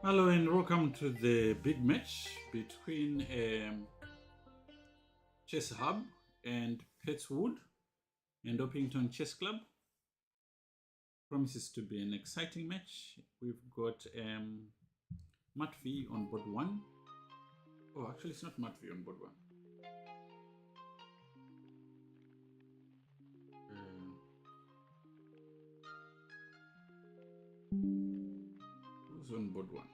Hello and welcome to the big match between Chess Hub and Petwood and Orpington Chess Club. Promises to be an exciting match. We've got Matvey on board one. Oh, actually, it's not Matvey on board one. Who's on board one?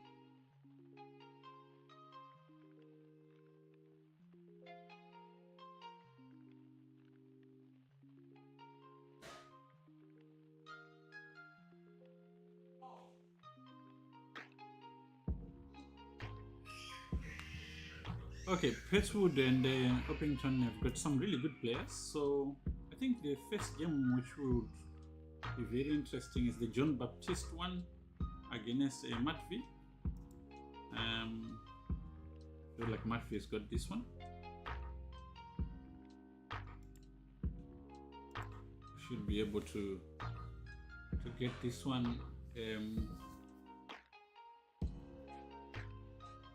Okay, Petwood and Orpington have got some really good players. So I think the first game which would be very interesting is the John Baptiste one against Matvey. Feel like Matvey has got this one. Should be able to get this one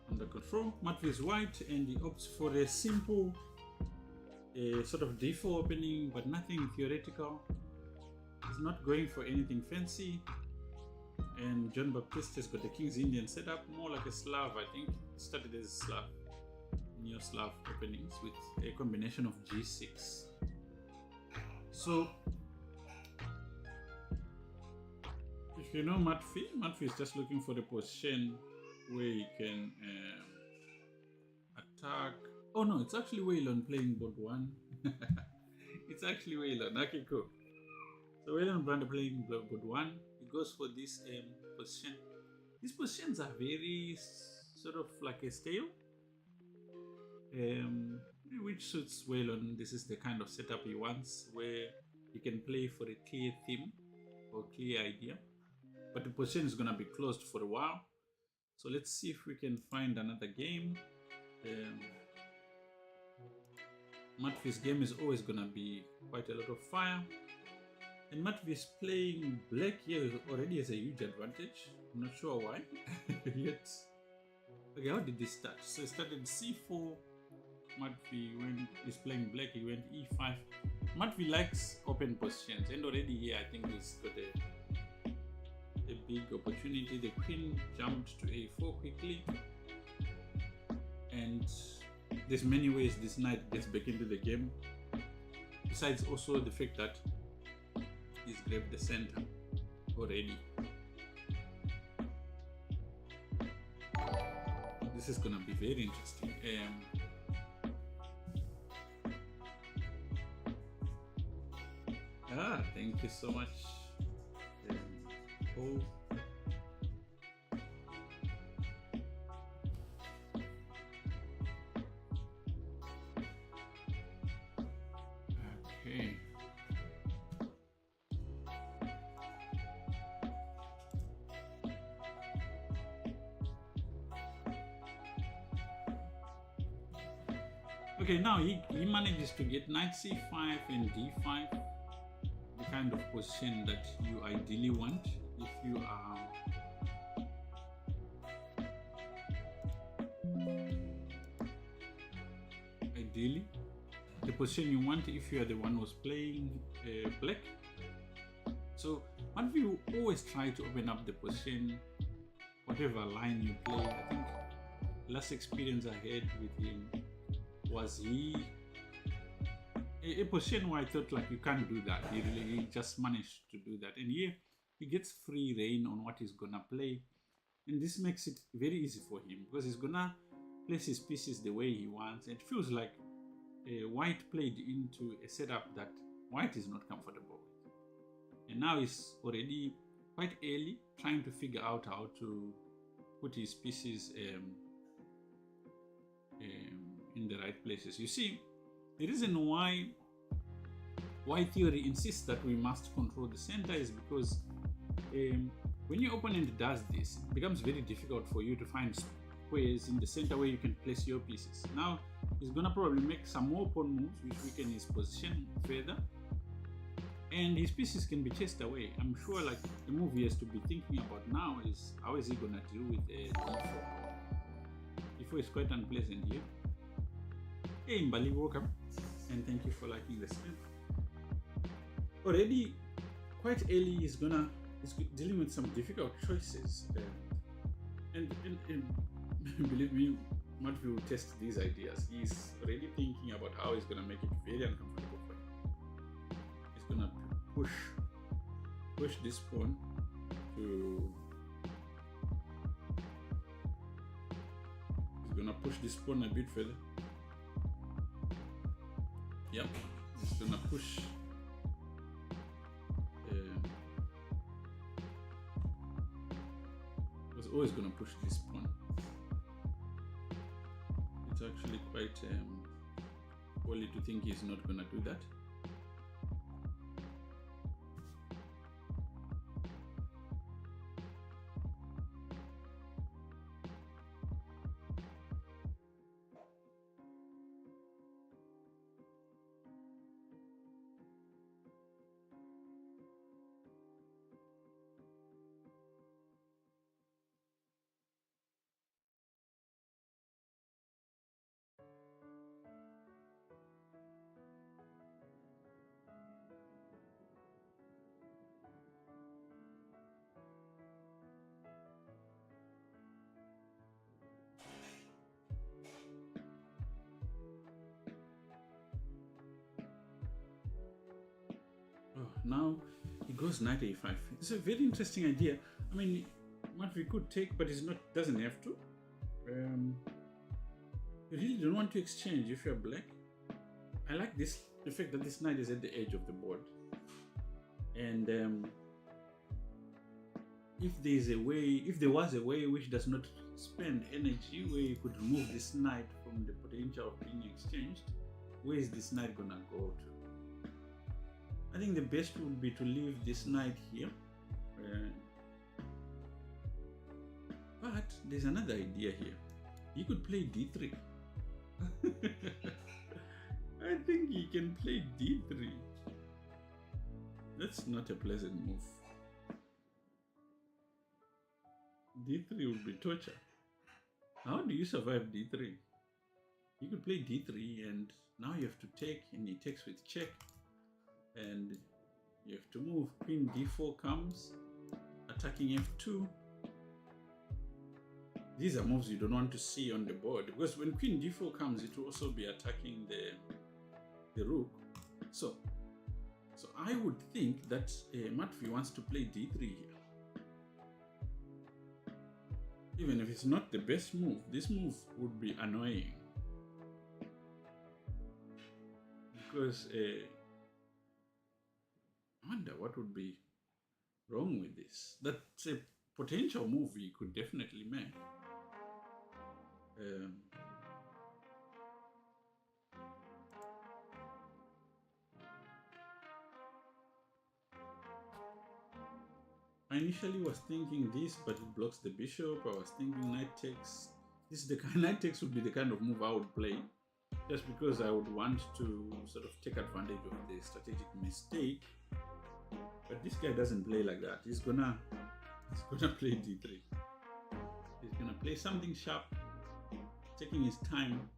under control. Matvey is white and he opts for a simple sort of d4 opening, but nothing theoretical. He's not going for anything fancy. And John Baptiste has got the King's Indian setup, more like a Slav. I think it started as a Slav, Neo-Slav openings with a combination of g6. So, if you know Matvey is just looking for the position where he can attack. Oh no, it's actually Waylon playing board one. It's actually Waylon. Okay, cool. So Waylon Brand playing board one. He goes for this position. These positions are very sort of like a stale, which suits Waylon. This is the kind of setup he wants, where he can play for a clear theme or clear idea. But the position is going to be closed for a while. So let's see if we can find another game. Matvey's game is always going to be quite a lot of fire. And Matvey is playing black here already has a huge advantage. I'm not sure why yet. Okay, how did this start? So he started c4. Matvey, when he's playing black, he went e5. Matvey likes open positions, and already here I think he's got a big opportunity. The queen jumped to a4 quickly, and there's many ways this knight gets back into the game, besides also the fact that he's grabbed the center already. This is gonna be very interesting. Thank you so much. Oh. Okay. Okay, now he manages to get knight c5 and d5, the kind of position that you ideally want if you are ideally the position you want if you are the one who's playing black. So Matvey will always try to open up the position, whatever line you play. I think last experience I had with him was a position where I thought like you can't do that. He just managed to do that, and here he gets free reign on what he's gonna play, and this makes it very easy for him because he's gonna place his pieces the way he wants. It feels like white played into a setup that white is not comfortable with, and now he's already quite early trying to figure out how to put his pieces in the right places. You see, the reason why theory insists that we must control the center is because when your opponent does this, it becomes very difficult for you to find squares in the center where you can place your pieces. Now, he's gonna probably make some more pawn moves which weaken his position further. and his pieces can be chased away. I'm sure like the move he has to be thinking about now is how is he gonna deal with a d4. d4 is quite unpleasant here. Hey Mbali, welcome, and thank you for liking the stream. Already quite early he's dealing with some difficult choices, and believe me, Matvey will test these ideas. He's already thinking about how he's gonna make it very uncomfortable for him. He's gonna push this pawn to. He's gonna push this pawn a bit further. Yep, he's gonna push. Was always gonna push this pawn. It's actually quite early to think he's not gonna do that. Now he goes knight a5. It's a very interesting idea. I mean, what we could take, but doesn't have to. You really don't want to exchange if you're black. I like the fact that this knight is at the edge of the board, and if there was a way which does not spend energy, where you could remove this knight from the potential of being exchanged, where is this knight gonna go to? I think the best would be to leave this knight here. But there's another idea here. He could play d3. I think he can play d3. That's not a pleasant move. d3 would be torture. How do you survive d3? You could play d3 and now you have to take, and he takes with check. And you have to move. Queen d4 comes, attacking f2. These are moves you don't want to see on the board, because when queen d4 comes, it will also be attacking the rook. So I would think that Matvey wants to play d3 here. Even if it's not the best move, this move would be annoying, because I wonder what would be wrong with this. That's a potential move he could definitely make. I initially was thinking this, but it blocks the bishop. I was thinking knight takes. Knight takes would be the kind of move I would play, just because I would want to sort of take advantage of the strategic mistake. But this guy doesn't play like that. He's gonna play d3. He's gonna play something sharp, taking his time.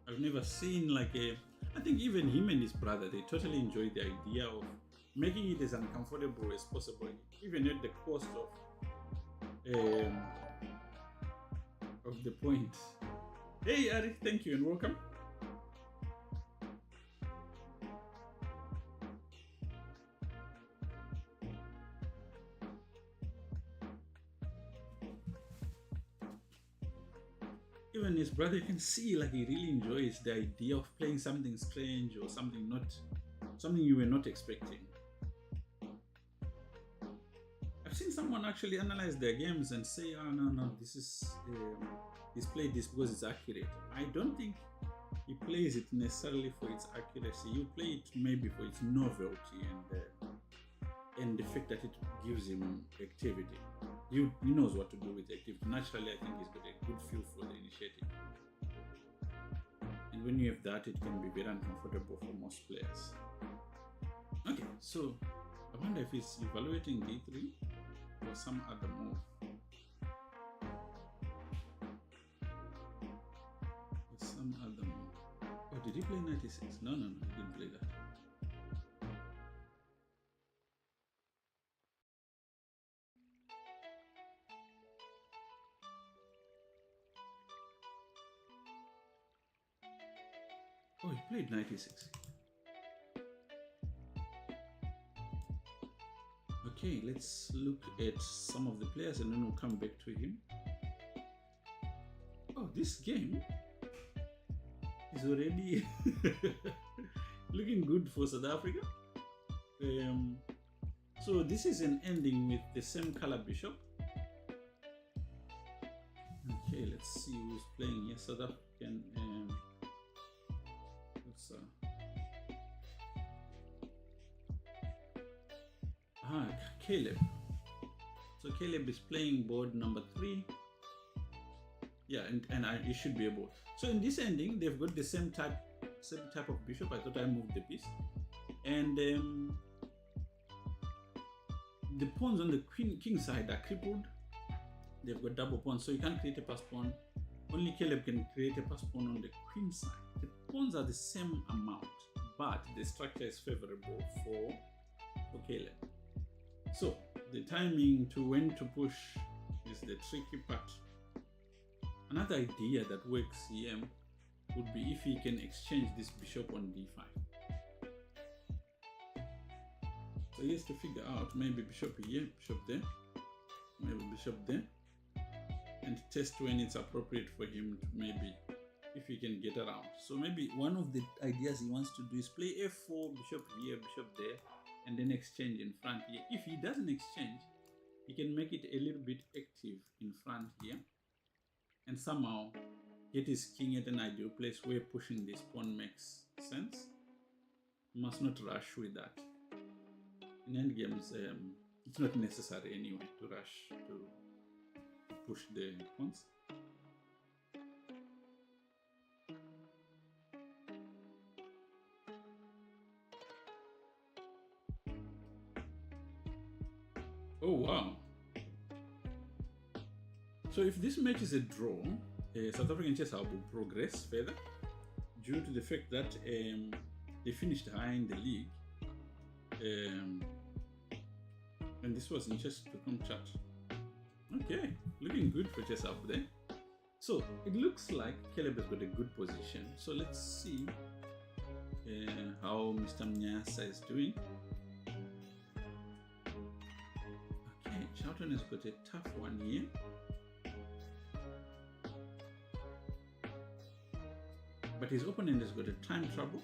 I've never seen I think even him and his brother, they totally enjoy the idea of making it as uncomfortable as possible, even at the cost of the point. Hey Ari, thank you and welcome. Even his brother, you can see he really enjoys the idea of playing something strange or something you were not expecting. I've seen someone actually analyze their games and say, oh no, he's played this because it's accurate. I don't think he plays it necessarily for its accuracy. You play it maybe for its novelty and the fact that it gives him activity. He knows what to do with the activity. Naturally, I think he's got a good feel for the initiative. And when you have that, it can be very uncomfortable for most players. So I wonder if he's evaluating d3 or some other move. Or some other move. Oh, did he play knight e6? No, he didn't play that. Oh, he played knight e6. Okay, let's look at some of the players and then we'll come back to him. Oh, this game is already looking good for South Africa. So this is an ending with the same color bishop. Okay, let's see who's playing here. South African. Caleb. So Caleb is playing board number 3. Yeah, and it should be able. So in this ending, they've got the same type of bishop. I thought I moved the piece, and the pawns on the king side are crippled. They've got double pawns, so you can't create a pass pawn. Only Caleb can create a pass pawn on the queen side. The pawns are the same amount, but the structure is favorable for Caleb. So the timing to when to push is the tricky part. Another idea that works here would be if he can exchange this bishop on d5. So he has to figure out maybe bishop here, bishop there, maybe bishop there, and test when it's appropriate for him to maybe, if he can get around. So maybe one of the ideas he wants to do is play f4, bishop here, bishop there, and then exchange in front here. If he doesn't exchange, he can make it a little bit active in front here and somehow get his king at an ideal place where pushing this pawn makes sense. You must not rush with that. In endgames, it's not necessary anyway to rush to push the pawns. Oh wow. So if this match is a draw, South African chess will progress further due to the fact that they finished high in the league, and this was in chess.com chat. Okay, looking good for chess up there. So it looks like Caleb has got a good position. So let's see how Mr. Mnyasa is doing. Okay, Charlton has got a tough one here. But his opponent has got a time trouble.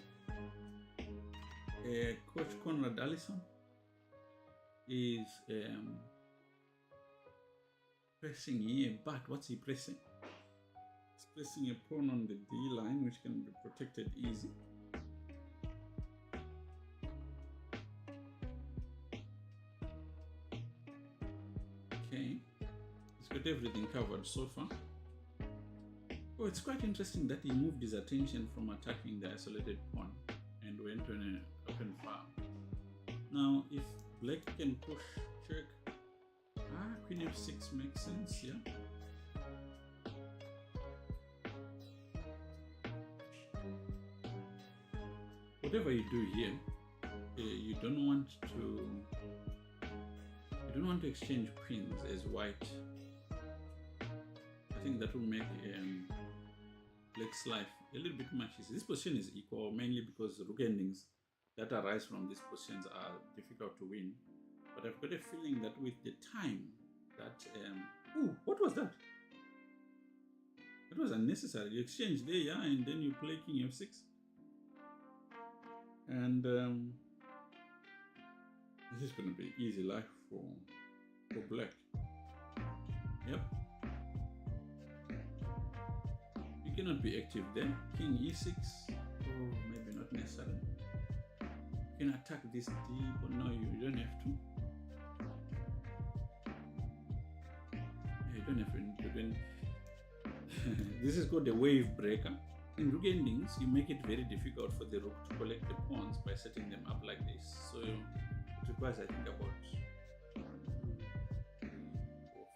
Coach Conrad Allison is pressing here, but what's he pressing? He's pressing a pawn on the D line, which can be protected easy. Okay, he's got everything covered so far. Oh, it's quite interesting that he moved his attention from attacking the isolated pawn and went to an open farm. Now, if black can push check, queen f6 makes sense, yeah. Whatever you do here, you don't want to exchange queens as white. I think that will make black's life a little bit much easier. This position is equal mainly because the rook endings that arise from these positions are difficult to win. But I've got a feeling that with the time that ooh, what was that? That was unnecessary. You exchange there, yeah, and then you play king f6. And this is going to be easy life for black. Yep. You cannot be active there. King e6. Oh, maybe not necessary. You can attack this d, but no, you don't have to. Yeah, you don't have to. This is called a wave breaker. In rook endings, you make it very difficult for the rook to collect the pawns by setting them up like this. So It requires, I think, about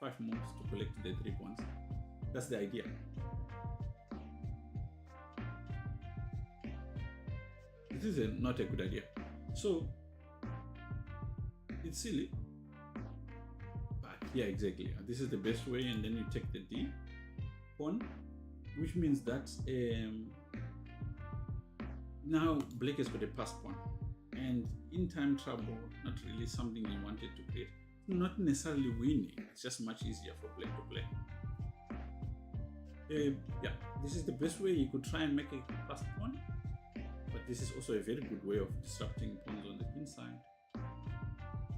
5 moves to collect the 3 pawns. That's the idea. This is not a good idea. So it's silly. But yeah, exactly. This is the best way, and then you take the D pawn, which means that now Black has got a pass pawn. And in time trouble, not really something you wanted to create. Not necessarily winning, it's just much easier for Black to play. Yeah, this is the best way. You could try and make a pass pawn, but this is also a very good way of disrupting pawns on the queen side.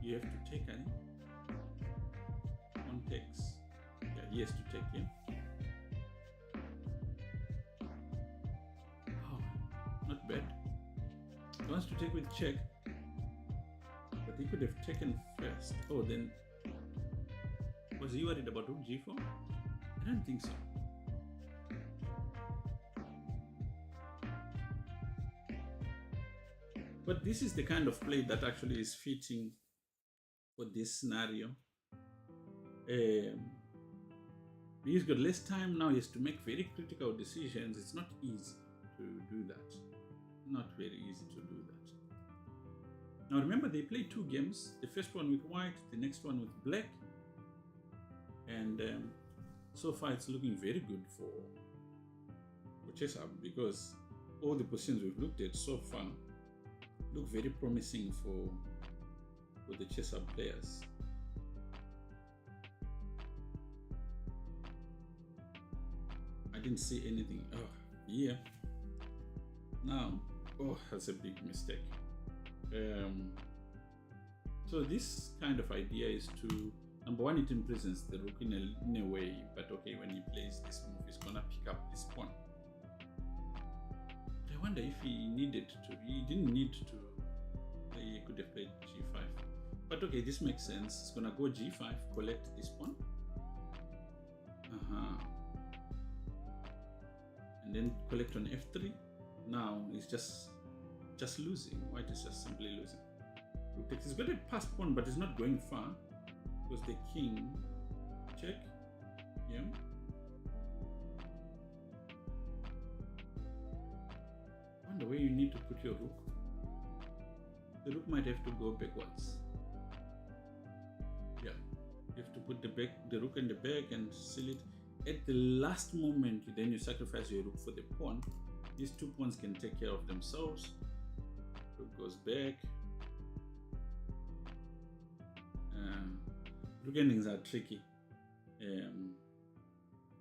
You have to take, I think. Pawn takes. Yeah, he has to take him. Oh, not bad. He wants to take with check, but he could have taken first. Oh, then was he worried about rook g4? I don't think so. But this is the kind of play that actually is fitting for this scenario. He's got less time now. He has to make very critical decisions. It's not easy to do that. Not very easy to do that. Now remember, they played 2 games. The first one with white, the next one with black. And so far it's looking very good for Chess-Up, because all the positions we've looked at so far look very promising for the Chess-Up players. I didn't see anything. Oh, yeah. Now, oh, that's a big mistake. So this kind of idea is to, number one, it imprisons the rook in a way, but okay, when he plays this move, he's gonna pick up this pawn. I wonder if he needed to. He didn't need to. He could have played g5. But okay, this makes sense. It's gonna go g5, collect this pawn. And then collect on f3. Now he's just losing. White is just simply losing. Rook takes. He's got a pass pawn, but it's not going far because the king check. Yeah. The way you need to put your rook, the rook might have to go backwards. Yeah, you have to put the rook in the back and seal it. At the last moment, then you sacrifice your rook for the pawn. These 2 pawns can take care of themselves. Rook goes back. Rook endings are tricky.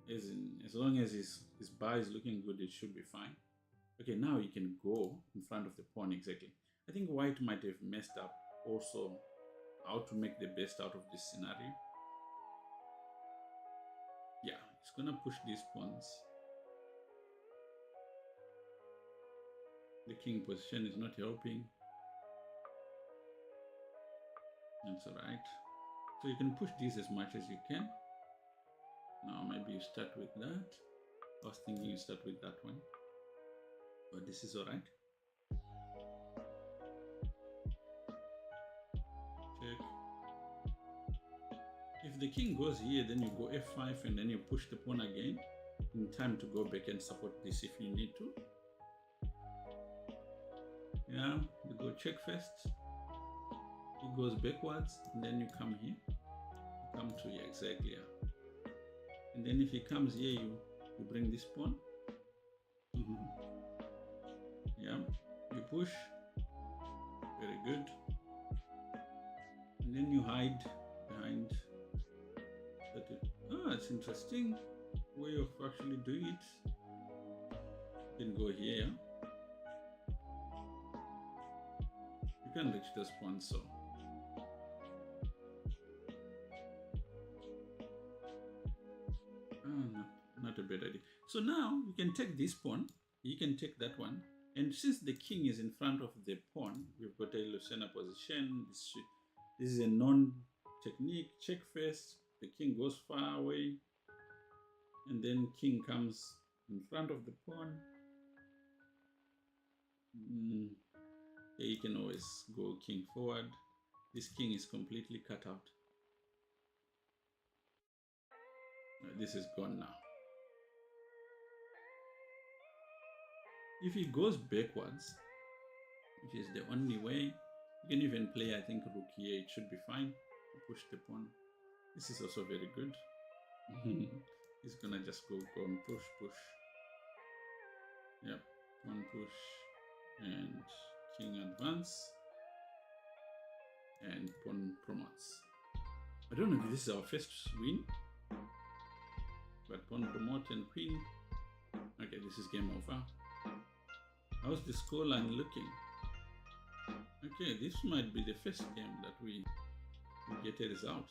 As long as his bar is looking good, it should be fine. Okay, now you can go in front of the pawn exactly. I think white might have messed up also how to make the best out of this scenario. Yeah, it's gonna push these pawns. The king position is not helping. That's alright. So you can push these as much as you can. Now maybe you start with that. I was thinking you start with that one. But this is alright. Check. If the king goes here, then you go f5 and then you push the pawn again in time to go back and support this if you need to. Yeah, you go check first. He goes backwards and then you come here. You come to here exactly. Yeah. And then if he comes here, you bring this pawn. Yeah, you push, very good, and then you hide behind that. It's interesting way of actually doing it. You can go here. You can reach this point, so not a bad idea. So now you can take this pawn, you can take that one. And since the king is in front of the pawn, we've got a Lucena position. This is a non-technique. Check first. The king goes far away. And then king comes in front of the pawn. You can always go king forward. This king is completely cut out. This is gone now. If he goes backwards, which is the only way, you can even play, I think, rook here. It should be fine. Push the pawn. This is also very good. He's gonna just go and push. Yep, pawn push and king advance and pawn promotes. I don't know if this is our first win, but pawn promote and queen. Okay, this is game over. How's the scoreline looking? Okay, this might be the first game that we get a result.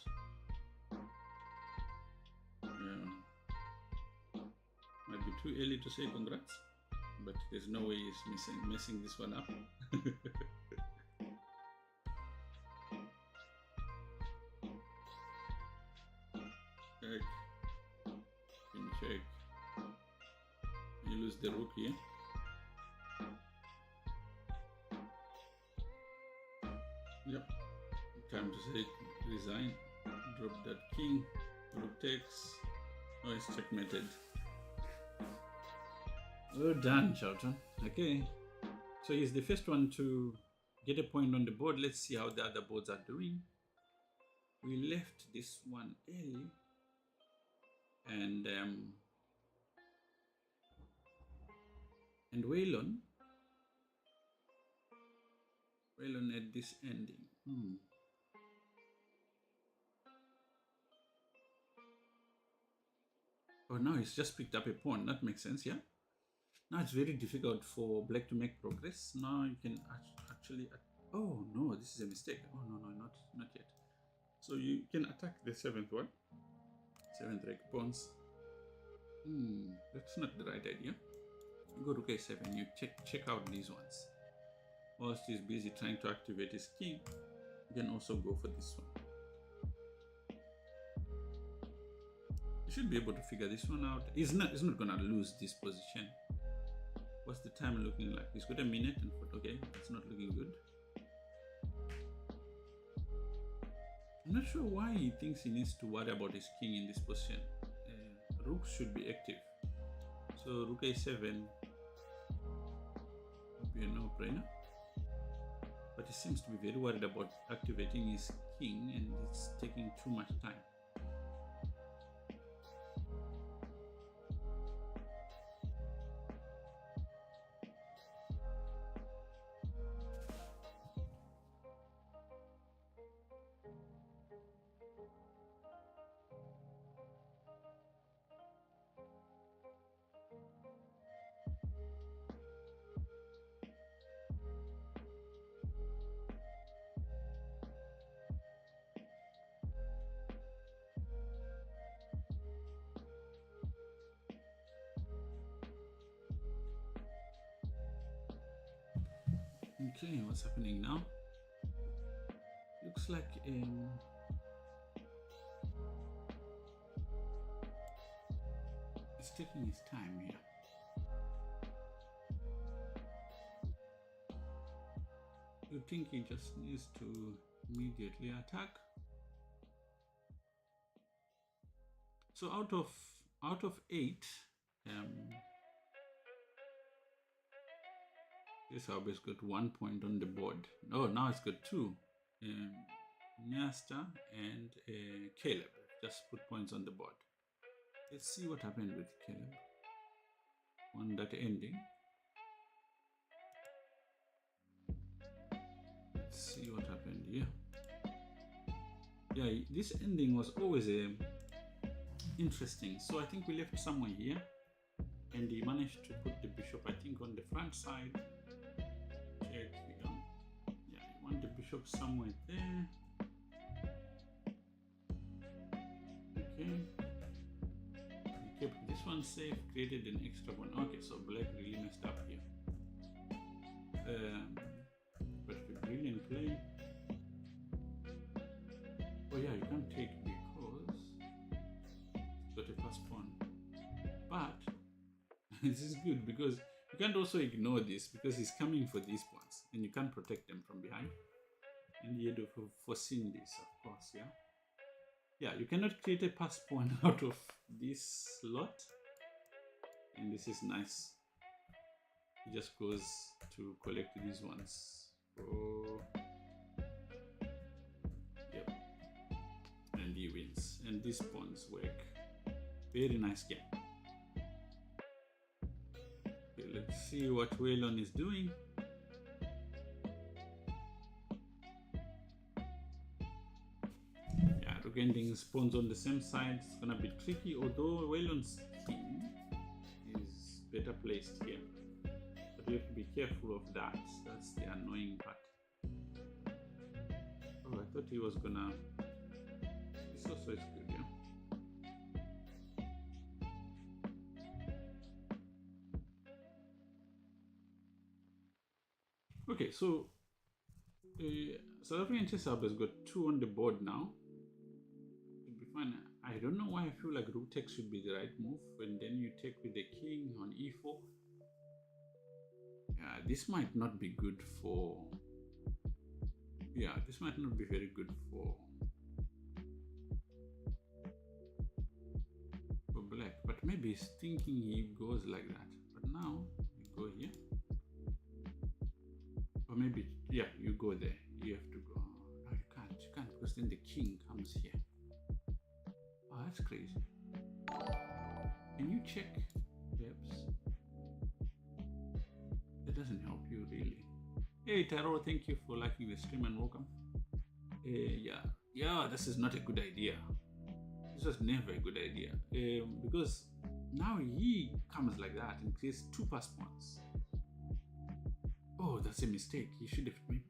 Yeah. Might be too early to say congrats, but there's no way he's messing this one up. Check. Queen check. You lose the rook here. Yep. Time to say resign. Drop that king. Rook takes. Oh, it's checkmated. Well done, Charlton. Okay. So he's the first one to get a point on the board. Let's see how the other boards are doing. We left this one early. And Waylon at this ending. Oh, now it's just picked up a pawn. That makes sense, yeah? Now it's very difficult for black to make progress. Now you can actually... Oh, no, this is a mistake. Oh, no, not yet. So you can attack the 7th one. 7th rank pawns. That's not the right idea. You go to K7, you check out these ones. Whilst he's busy trying to activate his king, you can also go for this one. You should be able to figure this one out. He's not gonna lose this position. What's the time looking like? He's got a minute and okay, it's not looking good. I'm not sure why he thinks he needs to worry about his king in this position. Rook should be active. So rook a7 would be a no-brainer. But he seems to be very worried about activating his king and it's taking too much time. Okay, what's happening now? Looks like he's taking his time here. You think he just needs to immediately attack? So out of 8, this Harvey's got 1 point on the board. Oh, now it's got 2. Nyasta and Caleb just put points on the board. Let's see what happened with Caleb on that ending. Let's see what happened here. Yeah, this ending was always interesting. So I think we left somewhere here, and he managed to put the bishop, I think, on the front side. Check, yeah, you want the bishop somewhere there. Okay. We kept this one safe, created an extra one. Okay, so black really messed up here. But with brilliant play. Oh yeah, you can't take because it's got a pass pawn. But this is good because you can't also ignore this because he's coming for these pawns and you can't protect them from behind. And you had to foreseen this, of course, yeah. Yeah, you cannot create a pass pawn out of this lot. And this is nice. He just goes to collect these ones. Oh, yep. And he wins. And these pawns work. Very nice game. Okay, let's see what Waylon is doing. Yeah, getting pawns on the same side is gonna be tricky, although Waylon's king is better placed here. But you have to be careful of that. That's the annoying part. Oh, I thought he was gonna. This also is good, yeah. Okay, so South African Chess Hub has got 2 on the board now. It'll be fine. I don't know why I feel like rook takes should be the right move, and then you take with the king on e4. Yeah, this might not be good for. Yeah, this might not be very good for black. But maybe he's thinking he goes like that. But now you go here. Or maybe, yeah, you go there. You have to go. No, you can't, because then the king comes here. Oh, that's crazy. Can you check, Debs? That doesn't help you really. Hey Taro, thank you for liking the stream and welcome. Yeah, this is not a good idea. This was never a good idea. Because now he comes like that and creates 2 pass pawns. Oh, that's a mistake. He should have made.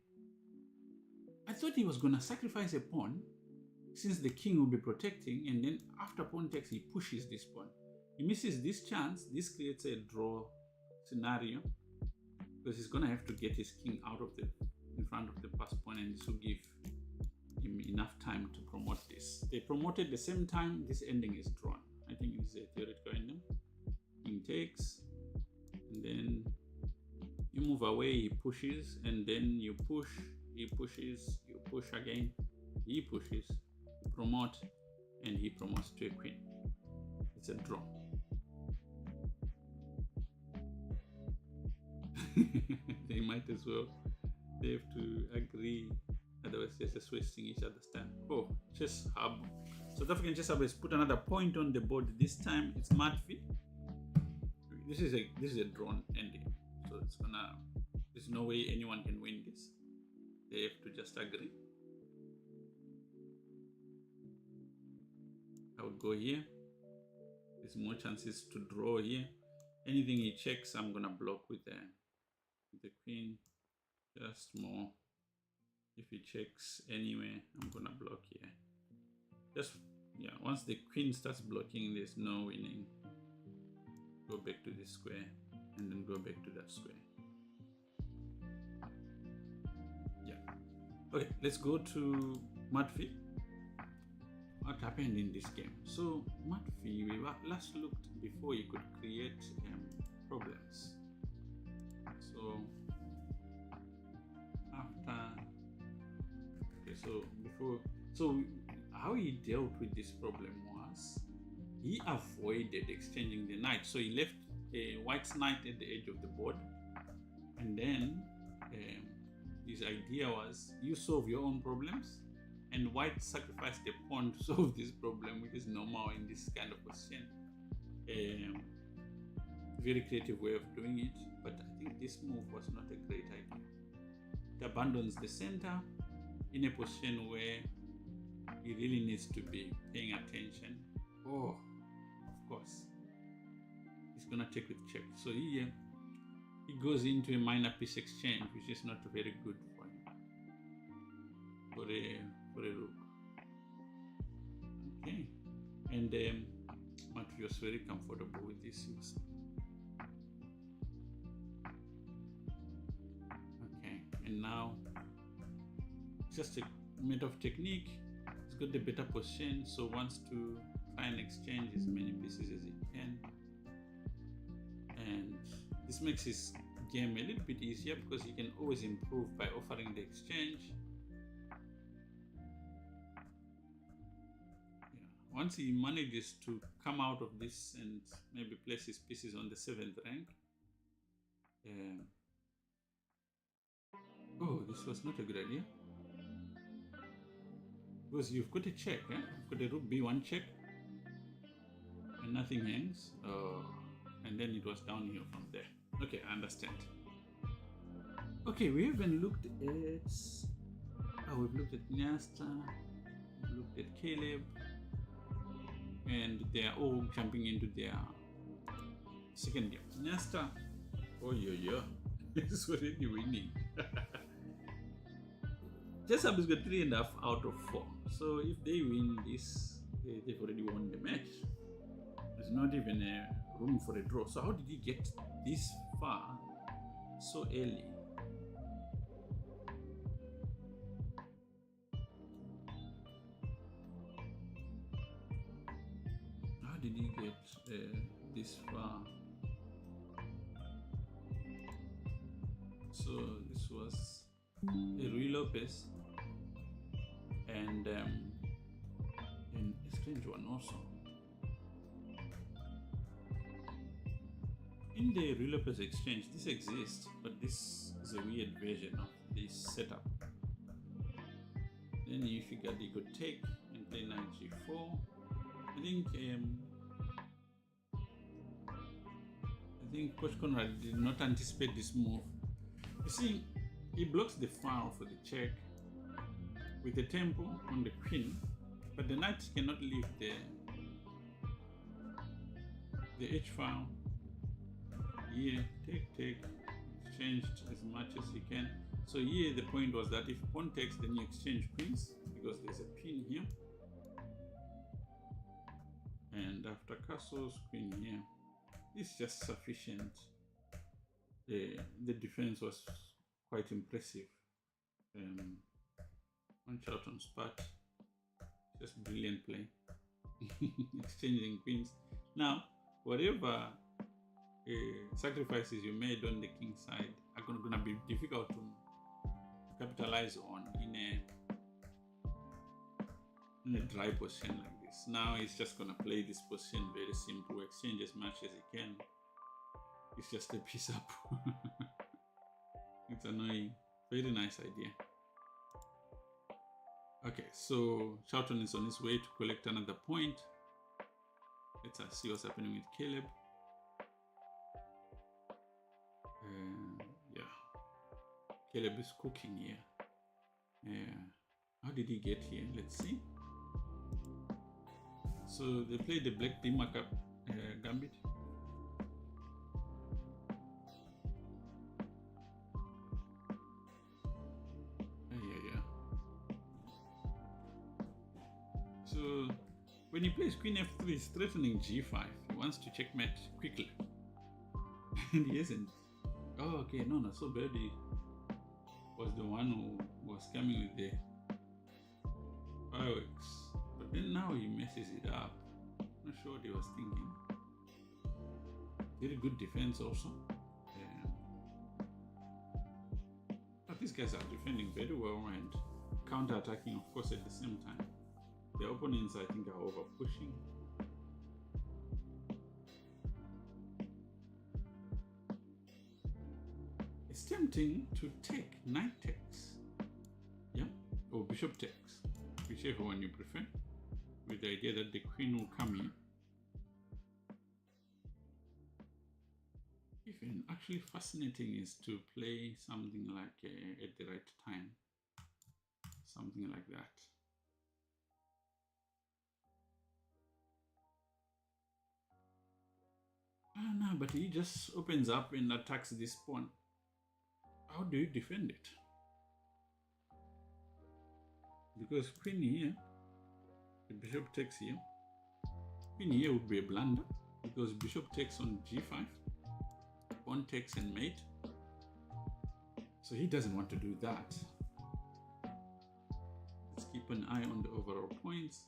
I thought he was gonna sacrifice a pawn since the king will be protecting, and then after pawn takes, he pushes this pawn. He misses this chance. This creates a draw scenario because he's gonna have to get his king out of in front of the pass pawn, and this will give him enough time to promote this. They promoted the same time. This ending is drawn. I think it's a theoretical ending. King takes, and then you move away, he pushes, and then you push, he pushes, you push again, he pushes, you promote, and he promotes to a queen. It's a draw. They might as well. They have to agree, otherwise they're just wasting each other's time. Oh, Chess Hub. South African Chess Hub has put another point on the board. This time it's Matfi. This is a drawn ending. So there's no way anyone can win this. They have to just agree. I would go here. There's more chances to draw here. Anything he checks, I'm gonna block with the queen. Just more. If he checks anywhere, I'm gonna block here. Just, yeah, once the queen starts blocking, there's no winning. Go back to this square, and then go back to that square. Yeah. Okay, let's go to Matfi. What happened in this game? So Matfi, we last looked before you could create problems. So after, okay, so how he dealt with this problem was he avoided exchanging the knight. So he left a white knight at the edge of the board, and then his idea was you solve your own problems, and white sacrificed a pawn to solve this problem, which is normal in this kind of position. Very creative way of doing it, but I think this move was not a great idea. It abandons the center in a position where he really needs to be paying attention. Oh, of course, he's gonna take with check. So he goes into a minor piece exchange, which is not very good for him, for a rook. Okay, and Matfi was very comfortable with this use. Okay, and now it's just a matter of technique. He's got the better position, so wants to try and exchange as many pieces as he can, and this makes his game a little bit easier because he can always improve by offering the exchange, once he manages to come out of this and maybe place his pieces on the 7th rank. Oh, this was not a good idea. Because you've got a check, eh? You've got a rook b1 check, and nothing hangs. And then it was downhill from there. Okay, I understand. Okay, we haven't looked at... Oh, we've looked at Nasta, we've looked at Caleb, and they are all jumping into their second game. Nasta, oh yeah, it's already winning. Jessup has got 3.5 out of 4. So if they win this, they've already won the match. There's not even a room for a draw. So how did he get this far so early? How did he get this far? So this was Rui Lopez and an strange one also. In the Rui Lopez exchange, this exists, but this is a weird version of this setup. Then you figured he could take and play knight g4. I think Coach Conrad did not anticipate this move. You see, he blocks the file for the check with the tempo on the queen, but the knight cannot leave the h file. Here, take, exchanged as much as he can. So here the point was that if pawn takes, then you exchange queens because there's a pin here. And after castles, queen here. It's just sufficient. The defense was quite impressive. On Charlton's part, just brilliant play. Exchanging queens. Now, whatever sacrifices you made on the king side are going to be difficult to capitalize on in a dry position like this. Now he's just going to play this position very simple, exchange as much as he can. It's just a piece up. It's annoying. Very nice idea. Okay, so Charlton is on his way to collect another point. Let's see what's happening with Caleb. Yeah, Caleb is cooking here. How did he get here? Let's see. So they played the black d markup gambit. Yeah. So when he plays queen f3, he's threatening g5. He wants to checkmate quickly. And he isn't. Oh, okay, no. So Birdie was the one who was coming with the fireworks. But then now he messes it up. Not sure what he was thinking. Very good defense also. But these guys are defending very well and counter-attacking, of course, at the same time. The opponents, I think, are over-pushing. It's tempting to take knight takes, yeah, or bishop takes, whichever one you prefer, with the idea that the queen will come in. Even actually fascinating is to play something like at the right time, something like that. I don't know, but he just opens up and attacks this pawn. How do you defend it? Because queen here, the bishop takes here. Queen here would be a blunder because bishop takes on g5, pawn takes and mate. So he doesn't want to do that. Let's keep an eye on the overall points.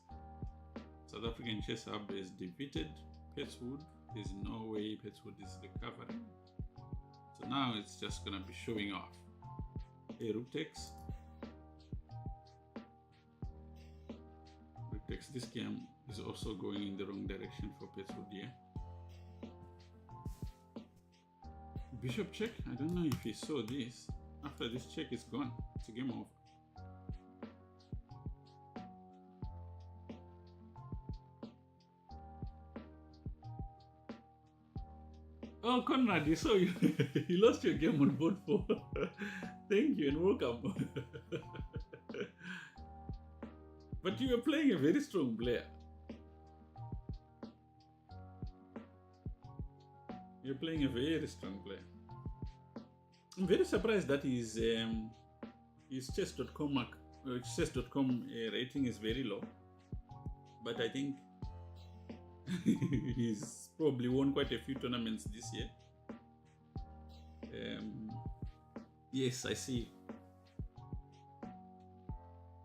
South African chess hub is defeated. Petswood, there's no way Petswood is recovering. So now it's just gonna be showing off. A rook takes checks. This game is also going in the wrong direction for Petrodier. Bishop check. I don't know if he saw this. After this check is gone, it's a game over. Oh, Conrad, you saw you. You lost your game on board 4. Thank you and welcome. But you were playing a very strong player. You're playing a very strong player. I'm very surprised that his chess.com rating is very low. But I think he's probably won quite a few tournaments this year. Yes, I see.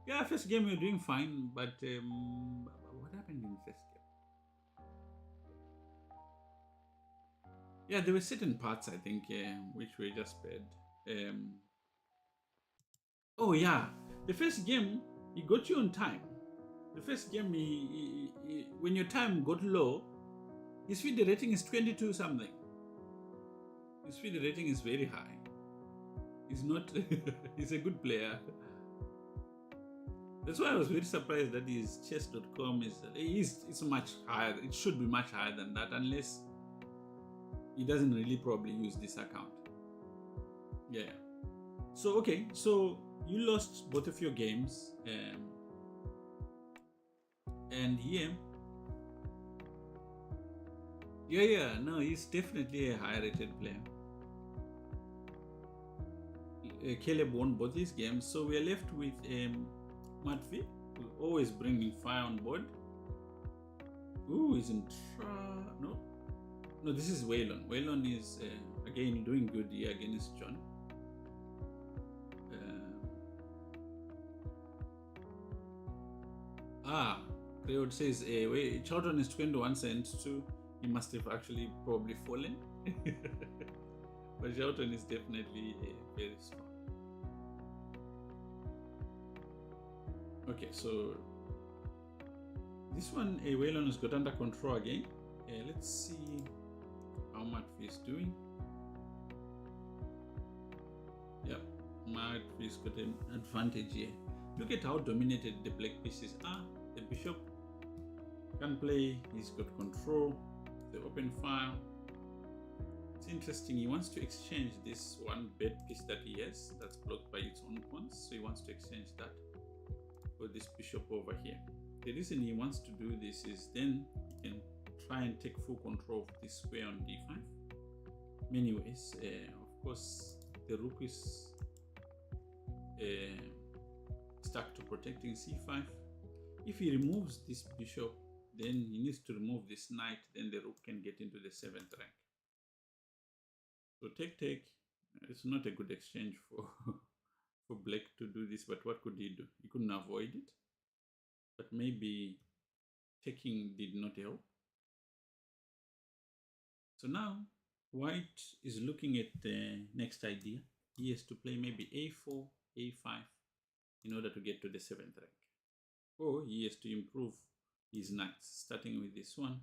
Yeah, first game you're doing fine, but what happened in the first game? Yeah, there were certain parts, I think, which were just bad. Oh yeah, the first game, he got you on time. The first game, when your time got low, his FIDE rating is 22 something. His FIDE rating is very high. He's not, he's a good player. That's why I was very surprised that his chess.com it's much higher. It should be much higher than that, unless he doesn't really probably use this account. Yeah. So, okay. So you lost both of your games. And here, no, he's definitely a high rated player. Caleb won both these games, so we are left with Matfi, always bringing fire on board. Ooh, isn't no, this is Waylon. Waylon is again doing good here against John. Creod says, Charlton is 21 cents too. He must have actually probably fallen. But Charlton is definitely very strong. Okay, so this one, Waylon has got under control again. Let's see how Matfi is doing. Yep, Matfi's got an advantage here. Look at how dominated the black pieces are. The bishop can play, he's got control, the open file. It's interesting, he wants to exchange this one bad piece that he has that's blocked by its own pawns, so he wants to exchange that for this bishop over here. The reason he wants to do this is then he can try and take full control of this square on d5. Many ways, of course, the rook is stuck to protecting c5. If he removes this bishop, then he needs to remove this knight, then the rook can get into the 7th rank. So take, it's not a good exchange for, for black to do this, but what could he do? He couldn't avoid it, but maybe taking did not help. So now white is looking at the next idea. He has to play maybe a4, a5 in order to get to the 7th rank. Or he has to improve his knights, starting with this one,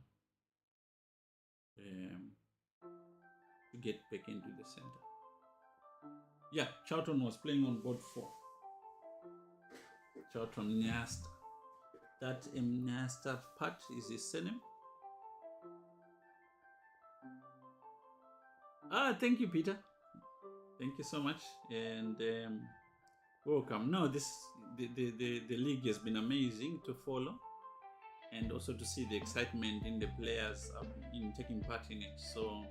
to get back into the center. Yeah, Charlton was playing on board 4. Charlton Nyasta. That Nyasta part is his surname. Thank you, Peter. Thank you so much, and welcome. No, the league has been amazing to follow, and also to see the excitement in the players in taking part in it. So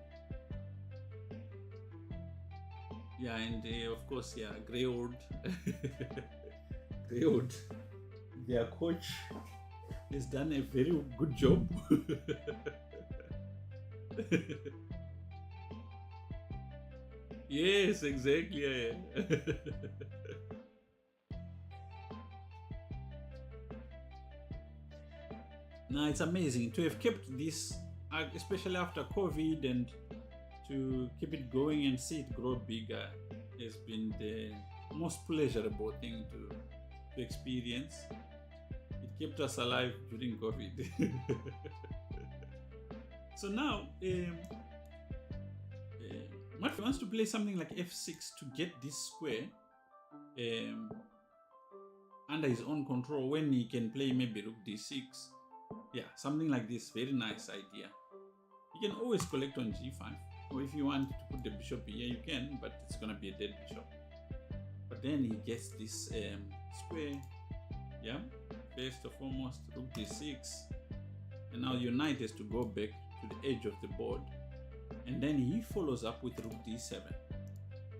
yeah, and of course, yeah, Greywood, Greywood, their coach has done a very good job. Yes, exactly. Yeah. Now it's amazing to have kept this, especially after COVID, and to keep it going and see it grow bigger has been the most pleasurable thing to experience. It kept us alive during COVID. So now, Matthew wants to play something like f6 to get this square under his own control when he can play maybe rook d6. Yeah, something like this. Very nice idea. You can always collect on g5. Or if you want to put the bishop here, you can, but it's going to be a dead bishop. But then he gets this square. Yeah, first of foremost, rook d6. And now your knight has to go back to the edge of the board. And then he follows up with rook d7.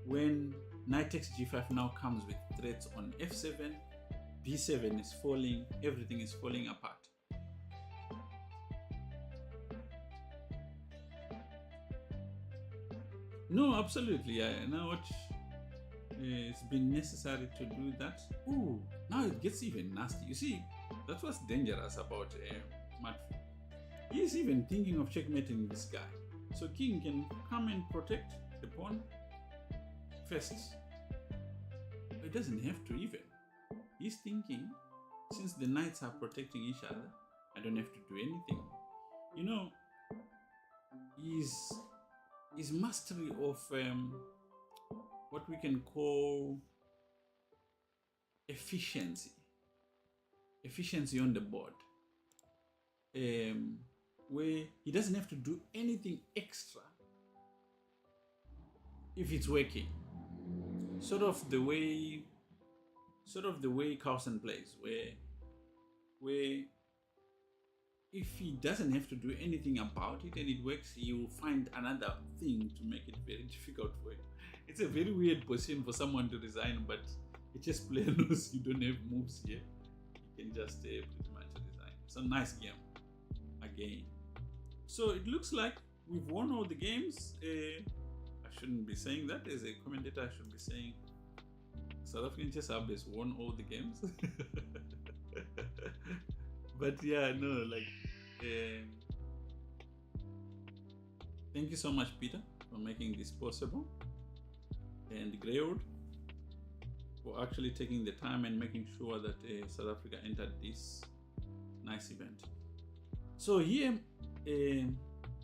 When knight takes g5 now comes with threats on f7, b7 is falling, everything is falling apart. No, absolutely. I know what it's been necessary to do that. Ooh, now it gets even nasty. You see, that's what's dangerous about Matthew. He's even thinking of checkmating this guy. So king can come and protect the pawn first. It doesn't have to even. He's thinking, since the knights are protecting each other, I don't have to do anything. You know, his mastery of what we can call efficiency on the board, where he doesn't have to do anything extra if it's working. Sort of the way Carlsen plays, where if he doesn't have to do anything about it and it works, he will find another thing to make it very difficult for him. It's a very weird position for someone to resign, but it just player knows you don't have moves here. You can just pretty much resign. It's a nice game again. So it looks like we've won all the games. I shouldn't be saying that. As a commentator, I should be saying South African Chess Hub has won all the games. But yeah, no, like, thank you so much, Peter, for making this possible, and Greywood for actually taking the time and making sure that South Africa entered this nice event. So here,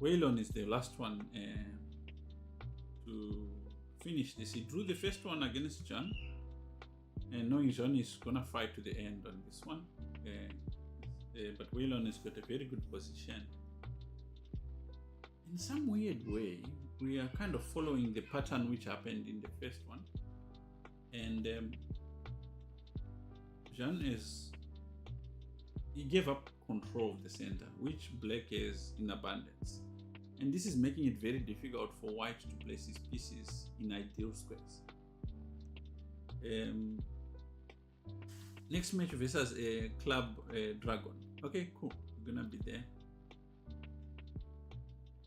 Waylon is the last one to finish this. He drew the first one against John, and knowing John is gonna fight to the end on this one. But Waylon has got a very good position. In some weird way, we are kind of following the pattern which happened in the first one. And Jean he gave up control of the center, which Black is in abundance. And this is making it very difficult for White to place his pieces in ideal squares. Next match versus a Club Dragon. Okay, cool. We're gonna be there.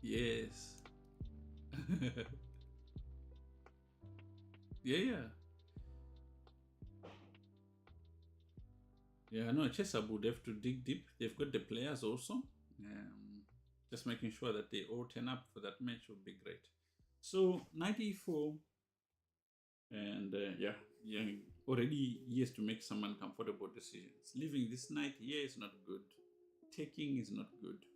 Yes. Yeah. Yeah, I know Chess Hub would have to dig deep. They've got the players also. Just making sure that they all turn up for that match would be great. So, knight e4. And yeah, already he has to make some uncomfortable decisions. Leaving this knight here is not good. Taking is not good.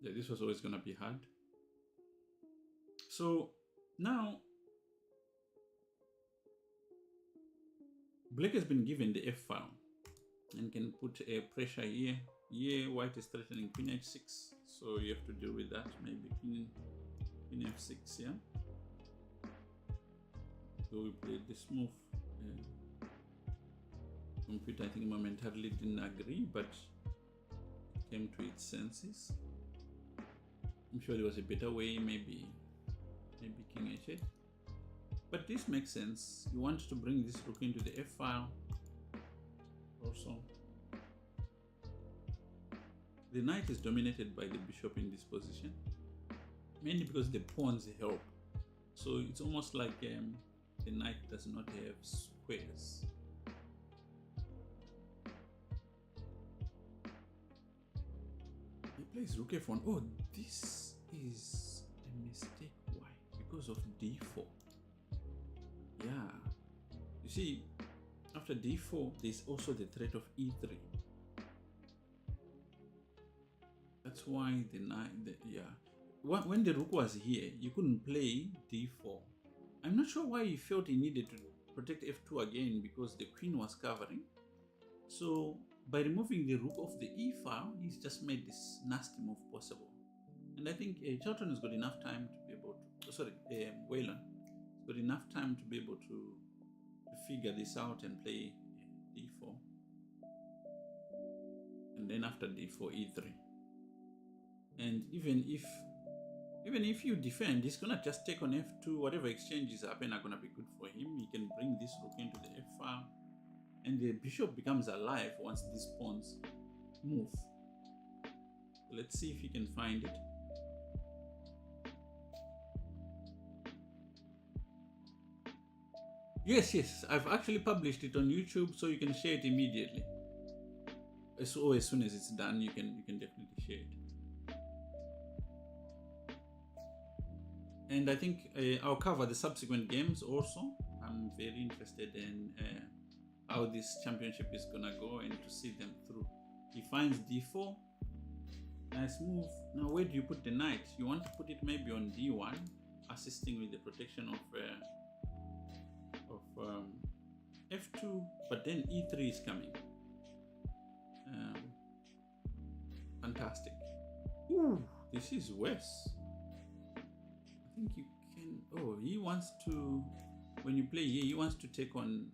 Yeah, this was always going to be hard. So now Black has been given the F file and can put a pressure here. Here, White is threatening queen h6, so you have to deal with that. Maybe queen f6, yeah. So we played this move. Computer, I think, momentarily didn't agree, but came to its senses. I'm sure there was a better way, maybe king h8. But this makes sense. You want to bring this rook into the f file also. The knight is dominated by the bishop in this position, mainly because the pawns help. So it's almost like the knight does not have squares. He plays rook f1. Oh, this is a mistake. Why? Because of d4. Yeah, You see, after d4, there's also the threat of e3. That's why when the rook was here, you couldn't play d4. I'm not sure why he felt he needed to protect f2 again, because the queen was covering. So by removing the rook off the e file, he's just made this nasty move possible. And I think Charlton has got enough time to be able to, Whelan has got enough time to be able to figure this out and play d4. And then after d4, e3. And even if you defend, he's gonna just take on f2. Whatever exchanges happen are gonna be good for him. He can bring this rook into the f file, and the bishop becomes alive once these pawns move. So let's see if he can find it. Yes, I've actually published it on YouTube, so you can share it immediately. So as soon as it's done, you can definitely share it. And I think I'll cover the subsequent games also. I'm very interested in how this championship is gonna go and to see them through. He finds d4, nice move. Now where do you put the knight? You want to put it maybe on d1, assisting with the protection of f2, but then e3 is coming. Fantastic. Ooh, this is worse. I think you can. Oh, he wants to. When you play here, he wants to take on.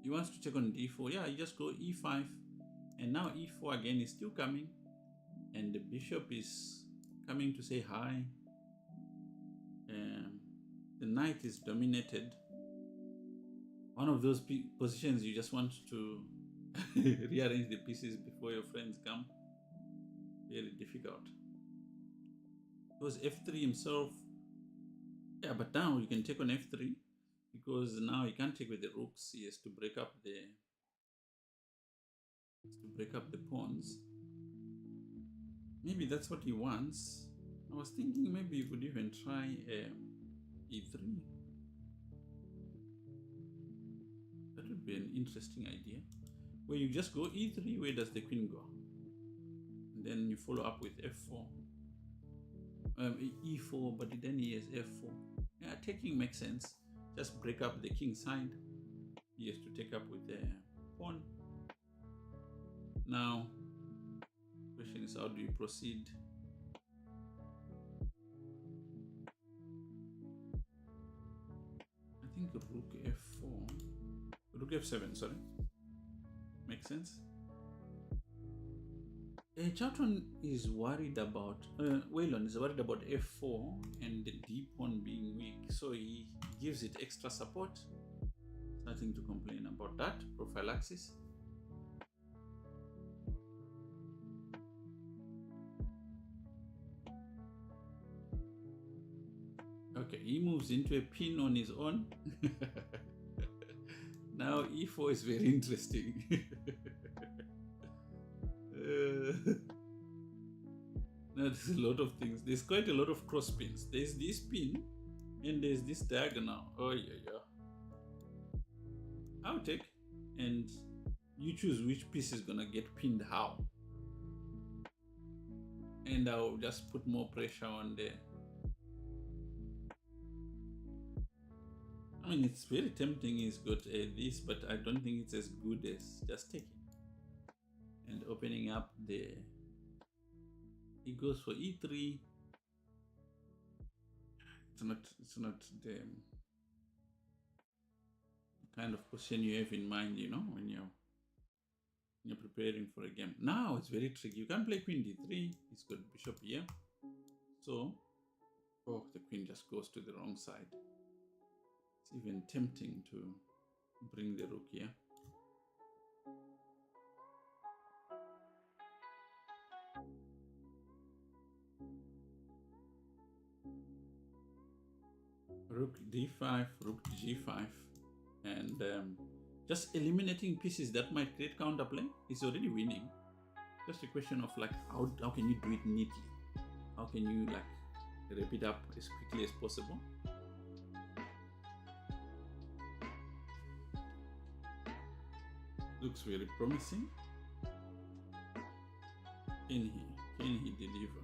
He wants to take on d4. Yeah, you just go e5, and now e4 again is still coming, and the bishop is coming to say hi. The knight is dominated. One of those positions you just want to rearrange the pieces before your friends come. Very difficult. Because f3 himself, yeah, but now you can take on f3, because now he can't take with the rooks. He has to break up the pawns. Maybe that's what he wants. I was thinking maybe you could even try e3. That would be an interesting idea. Where you just go e3, where does the queen go? And then you follow up with f4. e4, but then he has f4. Yeah, taking makes sense. Just break up the king side. He has to take up with the pawn. Now, the question is, how do you proceed? I think rook f4, rook f7, sorry. Makes sense. Charlton is worried about, Whelan is worried about f4 and the d pawn being weak, so he gives it extra support. Nothing to complain about that. Prophylaxis. Okay, he moves into a pin on his own. Now e4 is very interesting. Now there's a lot of things. There's quite a lot of cross pins. There's this pin and there's this diagonal. Oh yeah. I'll take, and you choose which piece is gonna get pinned how. And I'll just put more pressure on there. I mean, it's very tempting. He's got this, but I don't think it's as good as just taking and opening up the. He goes for e3. It's not the kind of position you have in mind, you know, when you're preparing for a game. Now it's very tricky. You can't play queen d3. He's got bishop here, so the queen just goes to the wrong side. It's even tempting to bring the rook here. Rook d5, rook g5, and just eliminating pieces that might create counterplay is already winning. Just a question of like how can you do it neatly? How can you like wrap it up as quickly as possible? Looks very promising. Can he deliver?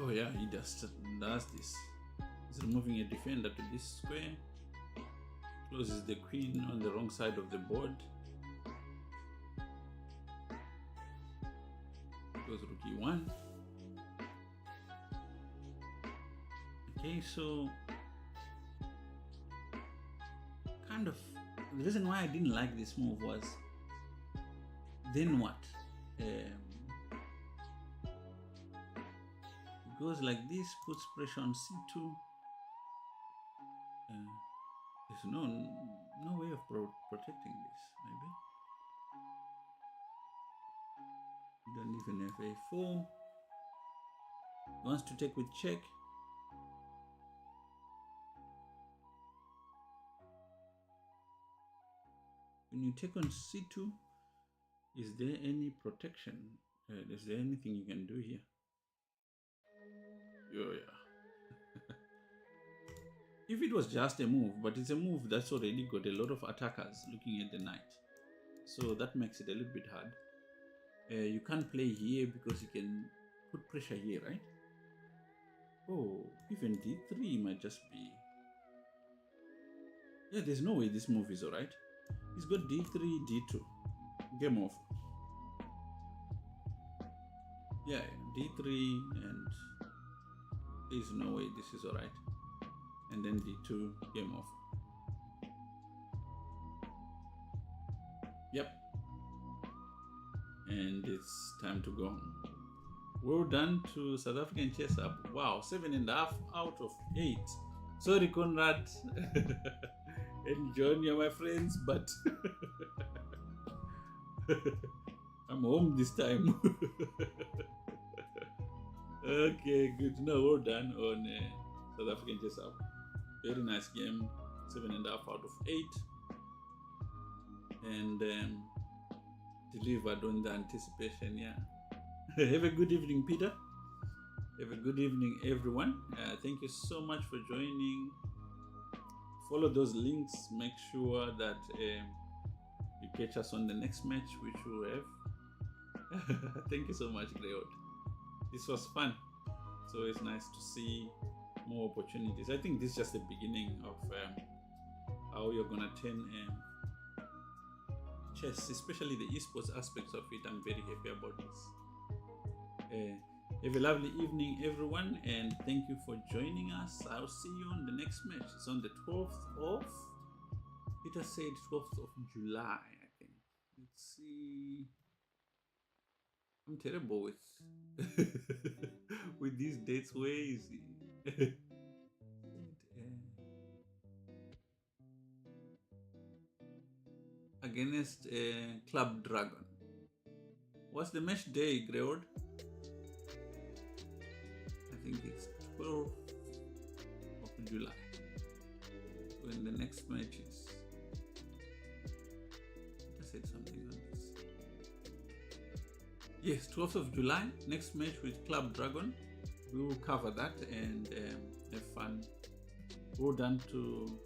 Oh yeah, he does this. He's removing a defender to this square. Closes the queen on the wrong side of the board. Goes rook e1. Okay, so kind of the reason why I didn't like this move was, then what? Goes like this, puts pressure on c2. There's no way of protecting this. Maybe you don't even have a4. Wants to take with check. When you take on c2, is there any protection? Is there anything you can do here? Oh yeah. If it was just a move, but it's a move that's already got a lot of attackers looking at the knight, so that makes it a little bit hard. You can't play here because you can put pressure here, right? Oh, even d3 might just be... Yeah, there's no way this move is alright. He's got d3, d2. Game over. Yeah, d3, and there's no way this is alright. And then d2, game over. Yep. And it's time to go home. Well done to South African Chess Up. Wow, 7.5 out of 8. Sorry, Conrad and John, you're my friends, but I'm home this time. Okay, good. No, well done on South African Chess Up. Very nice game. 7.5 out of 8. And delivered on the anticipation, yeah. Have a good evening, Peter. Have a good evening, everyone. Thank you so much for joining. Follow those links. Make sure that you catch us on the next match, which we'll have. Thank you so much, Greywood. This was fun. So it's nice to see more opportunities. I think this is just the beginning of how you're gonna turn chess, especially the esports aspects of it. I'm very happy about this. Have a lovely evening, everyone, and thank you for joining us. I'll see you on the next match. It's on the 12th of, Peter said 12th of July, I think. Let's see. I'm terrible with with these dates. Where is he? Against Club Dragon. What's the match day, Greywood? I think it's 12th of July. When the next match is. I said something on this. Yes, 12th of July. Next match with Club Dragon. We will cover that and have fun. Well done to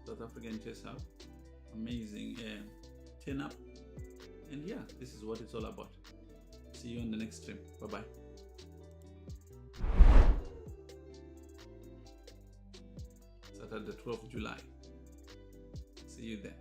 South African Chess Hub. Amazing 10 up, and yeah, this is what it's all about. See you on the next stream. Bye bye. Saturday 12th July. See you there.